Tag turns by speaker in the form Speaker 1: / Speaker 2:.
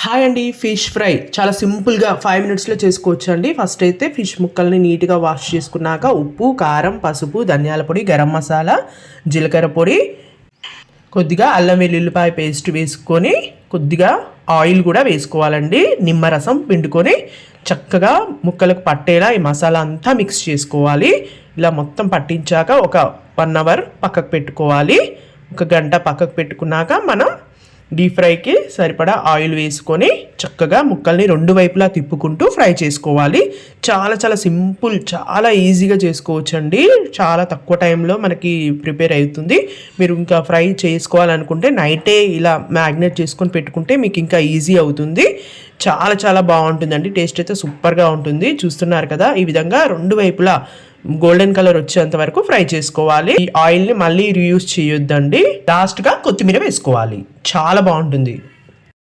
Speaker 1: Hi అండి. Fish fry చాలా సింపుల్గా 5 మినిట్స్లో చేసుకోవచ్చు అండి. ఫస్ట్ అయితే ఫిష్ ముక్కల్ని నీట్గా వాష్ చేసుకున్నాక ఉప్పు, కారం, పసుపు, ధనియాల పొడి, గరం మసాలా, జీలకర్ర పొడి, కొద్దిగా అల్లం వెల్లుల్లిపాయ పేస్ట్ వేసుకొని కొద్దిగా ఆయిల్ కూడా వేసుకోవాలండి. నిమ్మరసం పిండుకొని చక్కగా ముక్కలకు పట్టేలా ఈ మసాలా అంతా మిక్స్ చేసుకోవాలి. ఇలా మొత్తం పట్టించాక ఒక 1 అవర్ పక్కకు పెట్టుకోవాలి. ఒక గంట పక్కకు పెట్టుకున్నాక మనం డీప్ ఫ్రైకి సరిపడా ఆయిల్ వేసుకొని చక్కగా ముక్కల్ని 2 వైపులా తిప్పుకుంటూ ఫ్రై చేసుకోవాలి. చాలా చాలా సింపుల్, చాలా ఈజీగా చేసుకోవచ్చు అండి. చాలా తక్కువ టైంలో మనకి ప్రిపేర్ అవుతుంది. మీరు ఇంకా ఫ్రై చేసుకోవాలనుకుంటే నైటే ఇలా మ్యాగ్నేట్ చేసుకొని పెట్టుకుంటే మీకు ఇంకా ఈజీ అవుతుంది. చాలా చాలా బాగుంటుందండి. టేస్ట్ అయితే సూపర్గా ఉంటుంది. చూస్తున్నారు కదా, ఈ విధంగా 2 వైపులా గోల్డెన్ కలర్ వచ్చేంత వరకు ఫ్రై చేసుకోవాలి. ఈ ఆయిల్ని మళ్ళీ రీయూజ్ చేయొద్దండి. లాస్ట్గా కొత్తిమీర వేసుకోవాలి. చాలా బాగుంటుంది.